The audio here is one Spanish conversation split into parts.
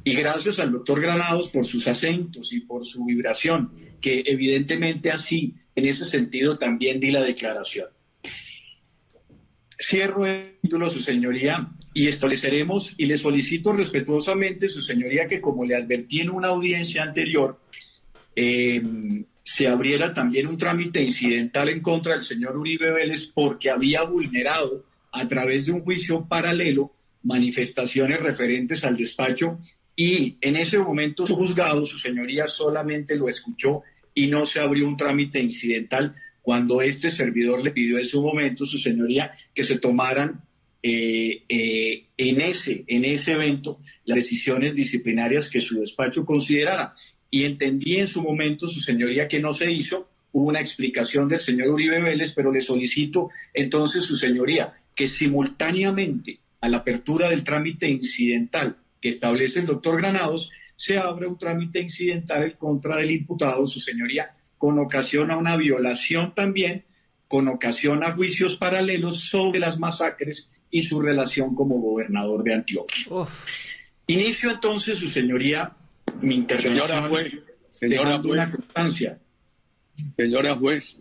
Y gracias al doctor Granados por sus acentos y por su vibración, que evidentemente así, en ese sentido, también di la declaración. Cierro el título, su señoría, y estableceremos, y le solicito respetuosamente, su señoría, que como le advertí en una audiencia anterior, eh, se abriera también un trámite incidental en contra del señor Uribe Vélez porque había vulnerado a través de un juicio paralelo manifestaciones referentes al despacho y en ese momento su juzgado, su señoría, solamente lo escuchó y no se abrió un trámite incidental cuando este servidor le pidió en su momento, su señoría, que se tomaran en ese evento las decisiones disciplinarias que su despacho considerara. Y entendí en su momento, su señoría, que no se hizo. Hubo una explicación del señor Uribe Vélez, pero le solicito entonces, su señoría, que simultáneamente a la apertura del trámite incidental que establece el doctor Granados, se abra un trámite incidental en contra del imputado, su señoría, con ocasión a una violación también, con ocasión a juicios paralelos sobre las masacres y su relación como gobernador de Antioquia. Uf. Inicio entonces, su señoría, mi Señora intervención juez, señora dejando una juez, constancia. señora juez.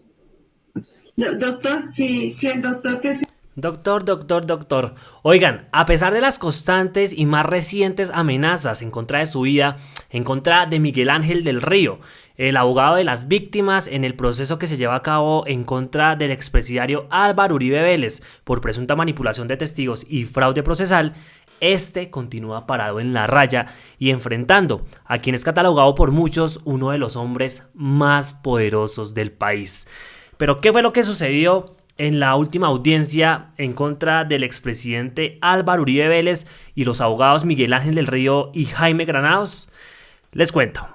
Doctor, si el doctor presidente. Doctor. Oigan, a pesar de las constantes y más recientes amenazas en contra de su vida, en contra de Miguel Ángel del Río, el abogado de las víctimas en el proceso que se lleva a cabo en contra del expresidiario Álvaro Uribe Vélez por presunta manipulación de testigos y fraude procesal, este continúa parado en la raya y enfrentando a quien es catalogado por muchos uno de los hombres más poderosos del país. Pero ¿qué fue lo que sucedió en la última audiencia en contra del expresidente Álvaro Uribe Vélez y los abogados Miguel Ángel del Río y Jaime Granados? Les cuento.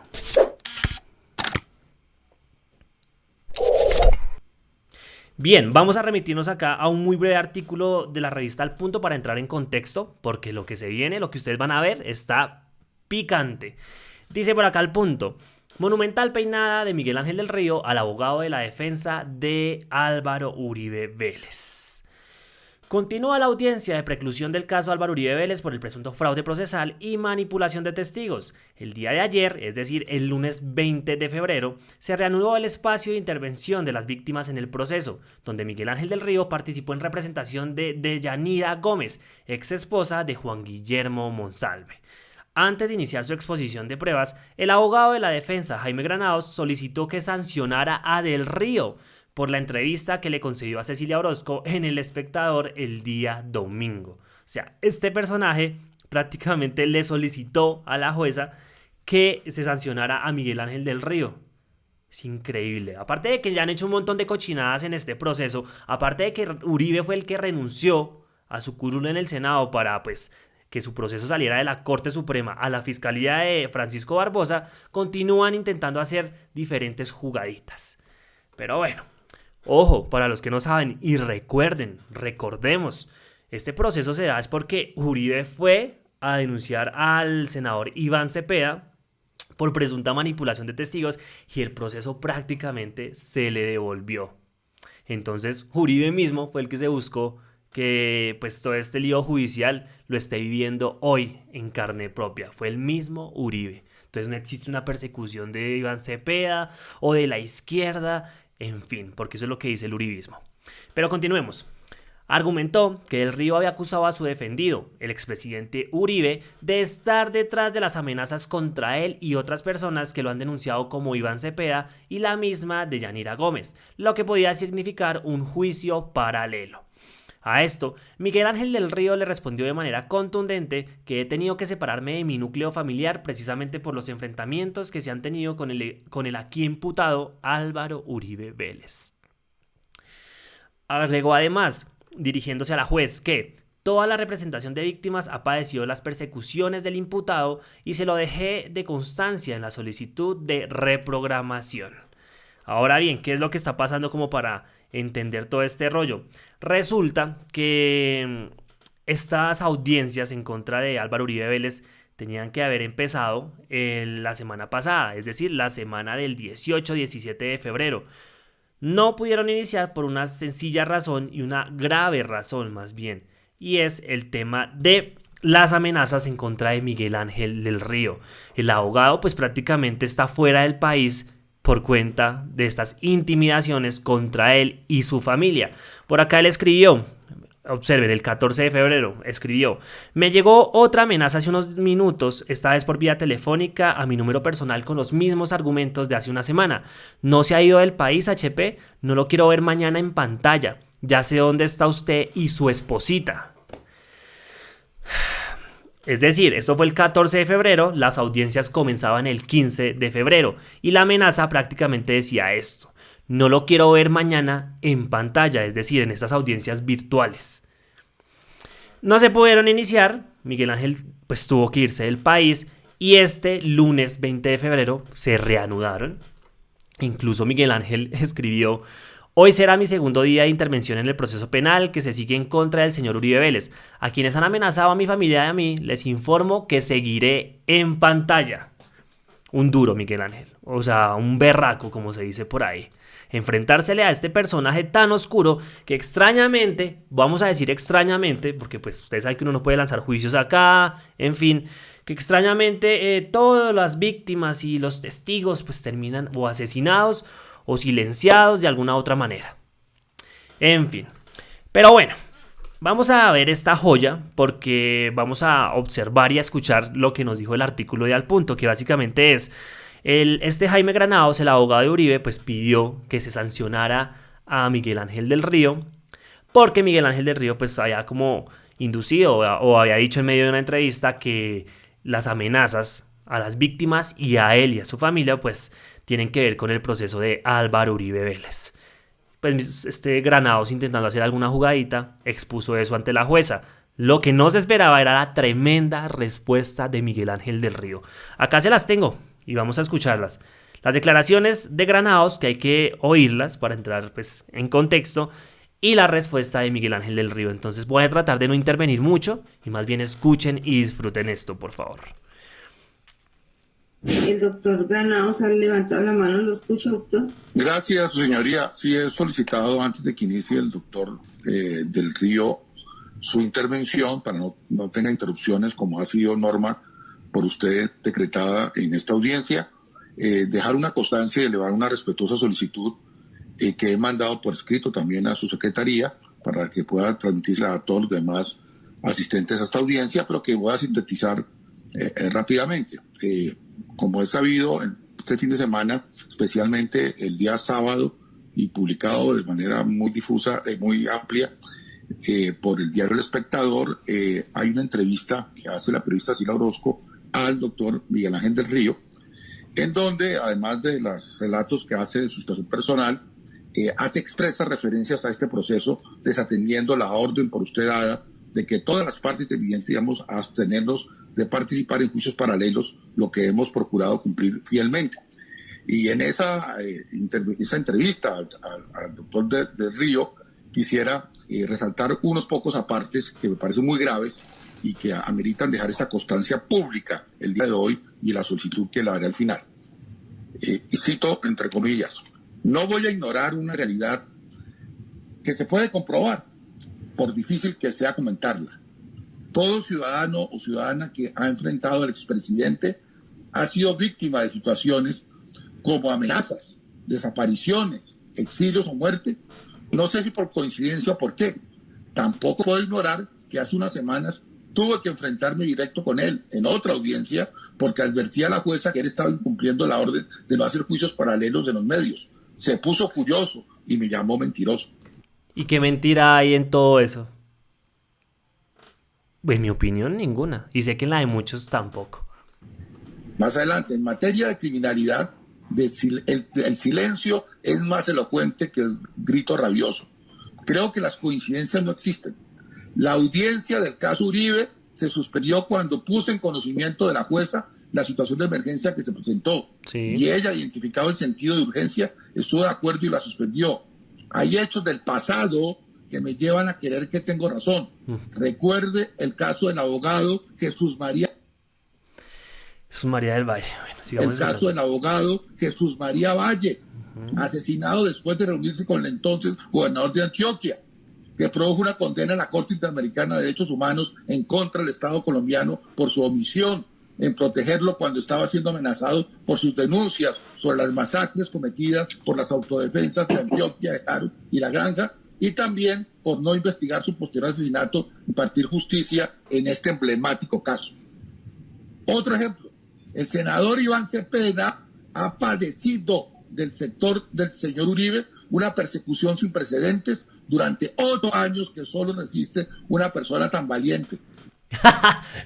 Bien, vamos a remitirnos acá a un muy breve artículo de la revista Al Punto para entrar en contexto, porque lo que se viene, lo que ustedes van a ver, está picante. Dice por acá Al Punto: monumental peinada de Miguel Ángel del Río al abogado de la defensa de Álvaro Uribe Vélez. Continúa la audiencia de preclusión del caso Álvaro Uribe Vélez por el presunto fraude procesal y manipulación de testigos. El día de ayer, es decir, el lunes 20 de febrero, se reanudó el espacio de intervención de las víctimas en el proceso, donde Miguel Ángel del Río participó en representación de Deyanira Gómez, ex esposa de Juan Guillermo Monsalve. Antes de iniciar su exposición de pruebas, el abogado de la defensa, Jaime Granados, solicitó que sancionara a Del Río por la entrevista que le concedió a Cecilia Orozco en El Espectador el día domingo. O sea, este personaje prácticamente le solicitó a la jueza que se sancionara a Miguel Ángel del Río. Es increíble. Aparte de que ya han hecho un montón de cochinadas en este proceso, aparte de que Uribe fue el que renunció a su curul en el Senado para, pues, que su proceso saliera de la Corte Suprema a la Fiscalía de Francisco Barbosa, continúan intentando hacer diferentes jugaditas. Pero bueno, ojo, para los que no saben y recordemos, este proceso se da es porque Uribe fue a denunciar al senador Iván Cepeda por presunta manipulación de testigos y el proceso prácticamente se le devolvió. Entonces Uribe mismo fue el que se buscó que pues todo este lío judicial lo esté viviendo hoy en carne propia. Fue el mismo Uribe. Entonces no existe una persecución de Iván Cepeda o de la izquierda, en fin, porque eso es lo que dice el uribismo. Pero continuemos. Argumentó que Del Río había acusado a su defendido, el expresidente Uribe, de estar detrás de las amenazas contra él y otras personas que lo han denunciado como Iván Cepeda y la misma Deyanira Gómez, lo que podía significar un juicio paralelo. A esto, Miguel Ángel del Río le respondió de manera contundente que he tenido que separarme de mi núcleo familiar precisamente por los enfrentamientos que se han tenido con el aquí imputado Álvaro Uribe Vélez. Agregó además, dirigiéndose a la juez, que toda la representación de víctimas ha padecido las persecuciones del imputado y se lo dejé de constancia en la solicitud de reprogramación. Ahora bien, ¿qué es lo que está pasando como para entender todo este rollo? Resulta que estas audiencias en contra de Álvaro Uribe Vélez tenían que haber empezado la semana pasada, es decir, la semana del 18-17 de febrero. No pudieron iniciar por una sencilla razón y una grave razón más bien, y es el tema de las amenazas en contra de Miguel Ángel del Río. El abogado pues prácticamente está fuera del país por cuenta de estas intimidaciones contra él y su familia. Por acá él escribió, observen, el 14 de febrero escribió: me llegó otra amenaza hace unos minutos, esta vez por vía telefónica a mi número personal con los mismos argumentos de hace una semana. No se ha ido del país, HP, no lo quiero ver mañana en pantalla. Ya sé dónde está usted y su esposita. Es decir, esto fue el 14 de febrero, las audiencias comenzaban el 15 de febrero y la amenaza prácticamente decía esto: no lo quiero ver mañana en pantalla, es decir, en estas audiencias virtuales. No se pudieron iniciar, Miguel Ángel pues tuvo que irse del país y este lunes 20 de febrero se reanudaron. Incluso Miguel Ángel escribió: hoy será mi segundo día de intervención en el proceso penal que se sigue en contra del señor Uribe Vélez. A quienes han amenazado a mi familia y a mí, les informo que seguiré en pantalla. Un duro Miguel Ángel, o sea, un berraco como se dice por ahí. Enfrentársele a este personaje tan oscuro que extrañamente, vamos a decir extrañamente, porque pues ustedes saben que uno no puede lanzar juicios acá, en fin, que extrañamente todas las víctimas y los testigos pues terminan o asesinados o silenciados de alguna otra manera. En fin, pero bueno, vamos a ver esta joya porque vamos a observar y a escuchar lo que nos dijo el artículo de Al Punto, que básicamente es: este Jaime Granados, el abogado de Uribe, pues pidió que se sancionara a Miguel Ángel del Río, porque Miguel Ángel del Río pues había como inducido o había dicho en medio de una entrevista que las amenazas a las víctimas y a él y a su familia pues tienen que ver con el proceso de Álvaro Uribe Vélez. Pues este Granados, intentando hacer alguna jugadita, expuso eso ante la jueza. Lo que no se esperaba era la tremenda respuesta de Miguel Ángel del Río. Acá se las tengo y vamos a escucharlas. Las declaraciones de Granados, que hay que oírlas para entrar pues en contexto, y la respuesta de Miguel Ángel del Río. Entonces voy a tratar de no intervenir mucho y más bien escuchen y disfruten esto, por favor. El doctor Granados ha levantado la mano, ¿lo escucha, doctor? Gracias, su señoría. Sí, he solicitado antes de que inicie el doctor del Río su intervención para no tener interrupciones, como ha sido norma por usted decretada en esta audiencia, dejar una constancia y elevar una respetuosa solicitud que he mandado por escrito también a su secretaría para que pueda transmitirla a todos los demás asistentes a esta audiencia, pero que voy a sintetizar rápidamente. Como es sabido, este fin de semana, especialmente el día sábado, y publicado de manera muy difusa, muy amplia, por el diario El Espectador, hay una entrevista que hace la periodista Sila Orozco al doctor Miguel Ángel del Río, en donde, además de los relatos que hace de su situación personal, hace expresas referencias a este proceso, desatendiendo la orden por usted dada de que todas las partes evidentes, digamos, a abstenernos de participar en juicios paralelos, lo que hemos procurado cumplir fielmente. Y en esa entrevista al doctor del Río, quisiera resaltar unos pocos apartes que me parecen muy graves y que ameritan dejar esta constancia pública el día de hoy y la solicitud que la haré al final. Y cito entre comillas: no voy a ignorar una realidad que se puede comprobar, por difícil que sea comentarla. Todo ciudadano o ciudadana que ha enfrentado al expresidente ha sido víctima de situaciones como amenazas, desapariciones, exilios o muerte. No sé si por coincidencia o por qué. Tampoco puedo ignorar que hace unas semanas tuve que enfrentarme directo con él en otra audiencia porque advertía a la jueza que él estaba incumpliendo la orden de no hacer juicios paralelos en los medios. Se puso furioso y me llamó mentiroso. ¿Y qué mentira hay en todo eso? En mi opinión, ninguna. Y sé que en la de muchos tampoco. Más adelante, en materia de criminalidad, el silencio es más elocuente que el grito rabioso. Creo que las coincidencias no existen. La audiencia del caso Uribe se suspendió cuando puse en conocimiento de la jueza la situación de emergencia que se presentó. Sí. Y ella, identificado el sentido de urgencia, estuvo de acuerdo y la suspendió. Hay hechos del pasado que me llevan a creer que tengo razón. Recuerde el caso del abogado Jesús María del Valle. Bueno, el caso del abogado Jesús María Valle, asesinado después de reunirse con el entonces gobernador de Antioquia. que produjo una condena en la Corte Interamericana de Derechos Humanos en contra del Estado colombiano por su omisión en protegerlo cuando estaba siendo amenazado por sus denuncias sobre las masacres cometidas por las autodefensas de Antioquia, de Jaro y La Granja, y también por no investigar su posterior asesinato y impartir justicia en este emblemático caso. Otro ejemplo, el senador Iván Cepeda ha padecido del sector del señor Uribe una persecución sin precedentes durante 8 años que solo resiste una persona tan valiente.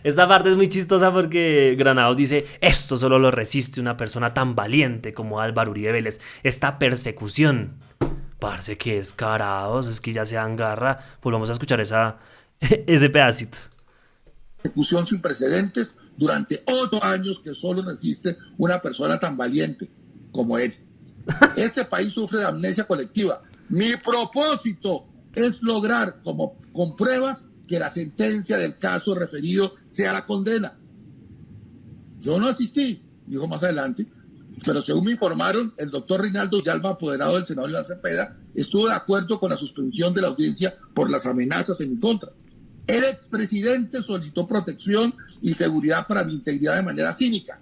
Esta parte es muy chistosa porque Granados dice, esto solo lo resiste una persona tan valiente como Álvaro Uribe Vélez, esta persecución. Parce, que descarados, es que ya se agarra. Pues vamos a escuchar ese pedacito. Persecución sin precedentes durante 8 años que solo resiste una persona tan valiente como él. Este país sufre de amnesia colectiva. Mi propósito es lograr con pruebas que la sentencia del caso referido sea la condena. Yo no asistí, dijo más adelante, pero según me informaron, el doctor Reinaldo Villalba, apoderado del senador Iván Cepeda, estuvo de acuerdo con la suspensión de la audiencia por las amenazas en mi contra. El expresidente solicitó protección y seguridad para mi integridad de manera cínica.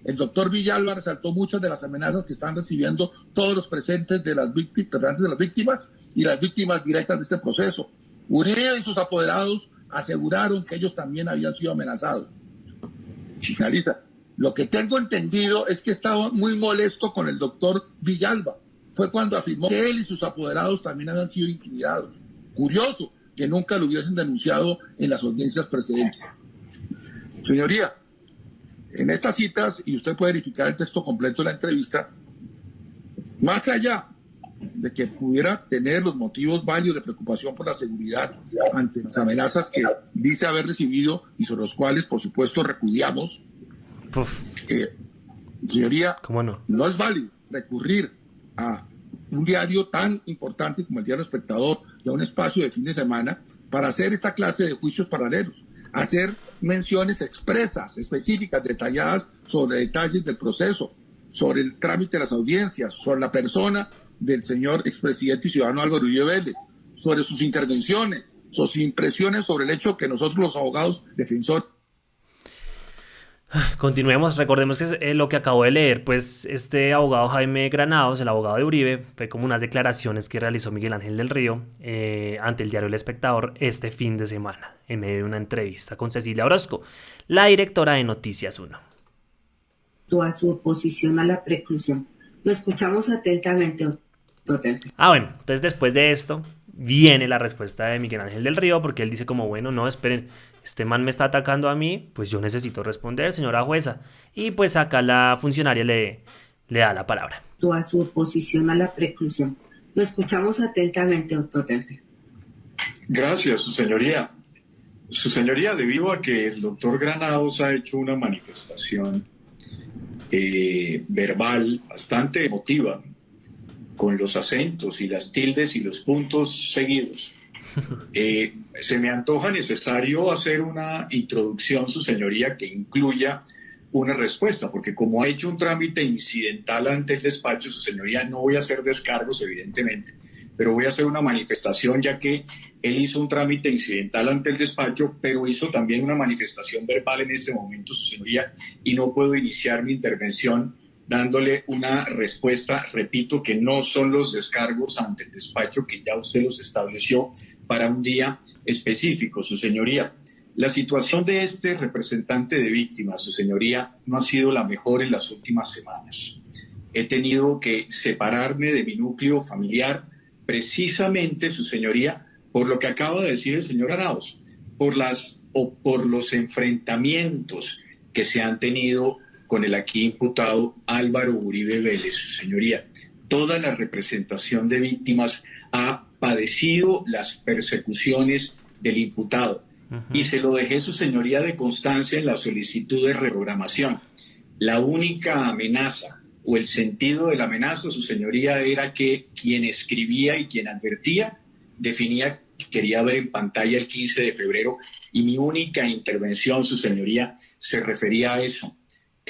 El doctor Villalba resaltó muchas de las amenazas que están recibiendo todos los presentes de las víctimas y las víctimas directas de este proceso. Uribe y sus apoderados aseguraron que ellos también habían sido amenazados. Finaliza. Lo que tengo entendido es que estaba muy molesto con el doctor Villalba. Fue cuando afirmó que él y sus apoderados también habían sido intimidados. Curioso que nunca lo hubiesen denunciado en las audiencias precedentes. Señoría, en estas citas, y usted puede verificar el texto completo de la entrevista, más allá de que pudiera tener los motivos válidos de preocupación por la seguridad ante las amenazas que dice haber recibido y sobre los cuales, por supuesto, repudiamos, señoría, ¿Cómo no? No es válido recurrir a un diario tan importante como el Diario Espectador y a un espacio de fin de semana para hacer esta clase de juicios paralelos, hacer menciones expresas, específicas, detalladas sobre detalles del proceso, sobre el trámite de las audiencias, sobre la persona del señor expresidente y ciudadano Álvaro Uribe Vélez, sobre sus intervenciones, sus impresiones sobre el hecho que nosotros los abogados defensores. Continuemos, recordemos que lo que acabo de leer, pues este abogado Jaime Granados, el abogado de Uribe, fue como unas declaraciones que realizó Miguel Ángel del Río ante el diario El Espectador este fin de semana, en medio de una entrevista con Cecilia Orozco, la directora de Noticias 1. A su oposición a la preclusión. Lo escuchamos atentamente, doctor. Bueno, entonces después de esto viene la respuesta de Miguel Ángel del Río, porque él dice como, bueno, no, esperen, este man me está atacando a mí, pues yo necesito responder, señora jueza. Y pues acá la funcionaria le da la palabra. A su oposición a la preclusión. Lo escuchamos atentamente, doctor. Gracias, su señoría. Su señoría, debido a que el doctor Granados ha hecho una manifestación verbal bastante emotiva, con los acentos y las tildes y los puntos seguidos, se me antoja necesario hacer una introducción, su señoría, que incluya una respuesta, porque como ha hecho un trámite incidental ante el despacho, su señoría, no voy a hacer descargos, evidentemente, pero voy a hacer una manifestación, ya que él hizo un trámite incidental ante el despacho, pero hizo también una manifestación verbal en este momento, su señoría, y no puedo iniciar mi intervención dándole una respuesta, repito, que no son los descargos ante el despacho que ya usted los estableció para un día específico, su señoría. La situación de este representante de víctimas, su señoría, no ha sido la mejor en las últimas semanas. He tenido que separarme de mi núcleo familiar precisamente, su señoría, por lo que acaba de decir el señor Granados, por los enfrentamientos que se han tenido con el aquí imputado Álvaro Uribe Vélez, su señoría. Toda la representación de víctimas ha padecido las persecuciones del imputado. Y se lo dejé, su señoría, de constancia en la solicitud de reprogramación. La única amenaza o el sentido de la amenaza, su señoría, era que quien escribía y quien advertía definía que quería ver en pantalla el 15 de febrero y mi única intervención, su señoría, se refería a eso.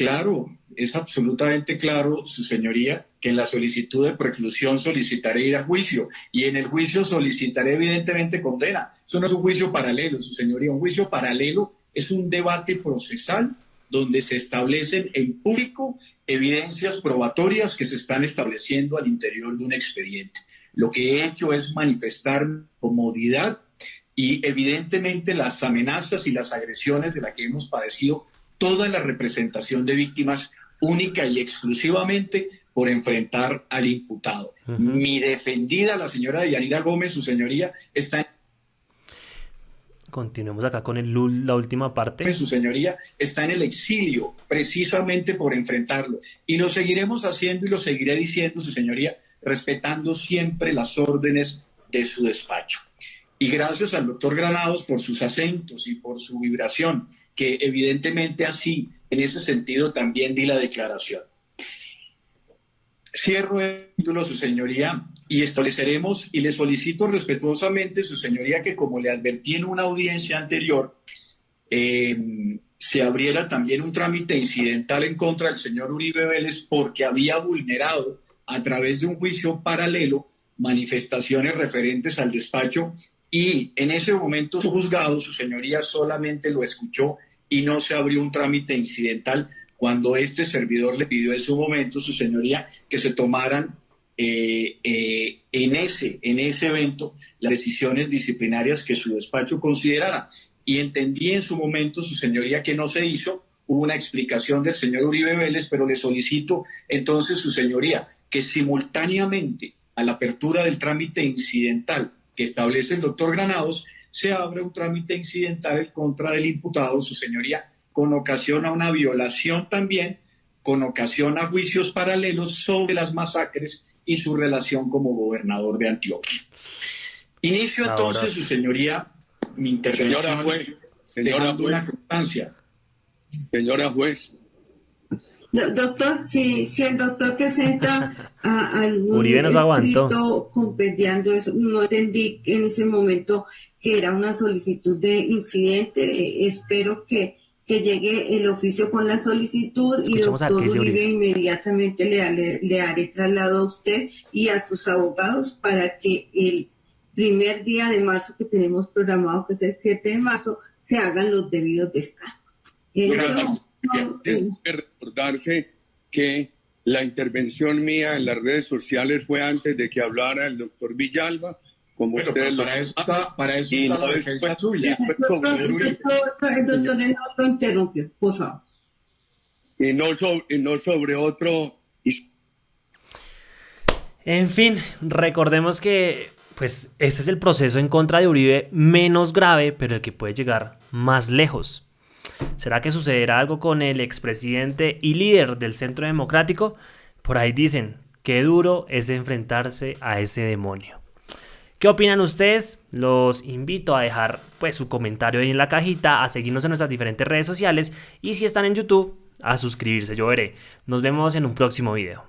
Claro, es absolutamente claro, su señoría, que en la solicitud de preclusión solicitaré ir a juicio y en el juicio solicitaré evidentemente condena. Eso no es un juicio paralelo, su señoría. Un juicio paralelo es un debate procesal donde se establecen en público evidencias probatorias que se están estableciendo al interior de un expediente. Lo que he hecho es manifestar comodidad y evidentemente las amenazas y las agresiones de las que hemos padecido toda la representación de víctimas única y exclusivamente por enfrentar al imputado. Mi defendida, la señora Deyanira Gómez, su señoría, está Continuemos acá con la última parte. su señoría está en el exilio precisamente por enfrentarlo. Y lo seguiremos haciendo y lo seguiré diciendo, su señoría, respetando siempre las órdenes de su despacho. Y gracias al doctor Granados por sus acentos y por su vibración, que evidentemente así, en ese sentido, también di la declaración. Cierro el título, su señoría, y estableceremos, y le solicito respetuosamente, su señoría, que como le advertí en una audiencia anterior, se abriera también un trámite incidental en contra del señor Uribe Vélez porque había vulnerado a través de un juicio paralelo manifestaciones referentes al despacho y en ese momento su juzgado, su señoría, solamente lo escuchó y no se abrió un trámite incidental cuando este servidor le pidió en su momento, su señoría, que se tomaran en ese evento las decisiones disciplinarias que su despacho considerara. Y entendí en su momento, su señoría, que no se hizo. Hubo una explicación del señor Uribe Vélez, pero le solicito entonces, su señoría, que simultáneamente a la apertura del trámite incidental que establece el doctor Granados, se abra un trámite incidental en contra del imputado, su señoría, con ocasión a una violación también, con ocasión a juicios paralelos sobre las masacres y su relación como gobernador de Antioquia. Inicio entonces, su señoría, mi intervención. Señora juez, señora juez, una constancia. Señora juez. Doctor, si el doctor presenta algún Uribe nos aguantó. escrito compendiando eso, no entendí en ese momento que era una solicitud de incidente. Espero que llegue el oficio con la solicitud. Escuchamos y doctor Uribe. Uribe inmediatamente le haré traslado a usted y a sus abogados para que el primer día de marzo que tenemos programado, que es el 7 de marzo, se hagan los debidos descargos. Es de recordarse que la intervención mía en las redes sociales fue antes de que hablara el doctor Villalba, como Pero ustedes lo para eso y está no la defensa después, suya. y El doctor no lo interrumpió, por favor. y no sobre otro. En fin, recordemos que pues este es el proceso en contra de Uribe menos grave, pero el que puede llegar más lejos. ¿Será que sucederá algo con el expresidente y líder del Centro Democrático? Por ahí dicen, qué duro es enfrentarse a ese demonio. ¿Qué opinan ustedes? Los invito a dejar pues su comentario ahí en la cajita, a seguirnos en nuestras diferentes redes sociales y si están en YouTube, a suscribirse, yo veré. Nos vemos en un próximo video.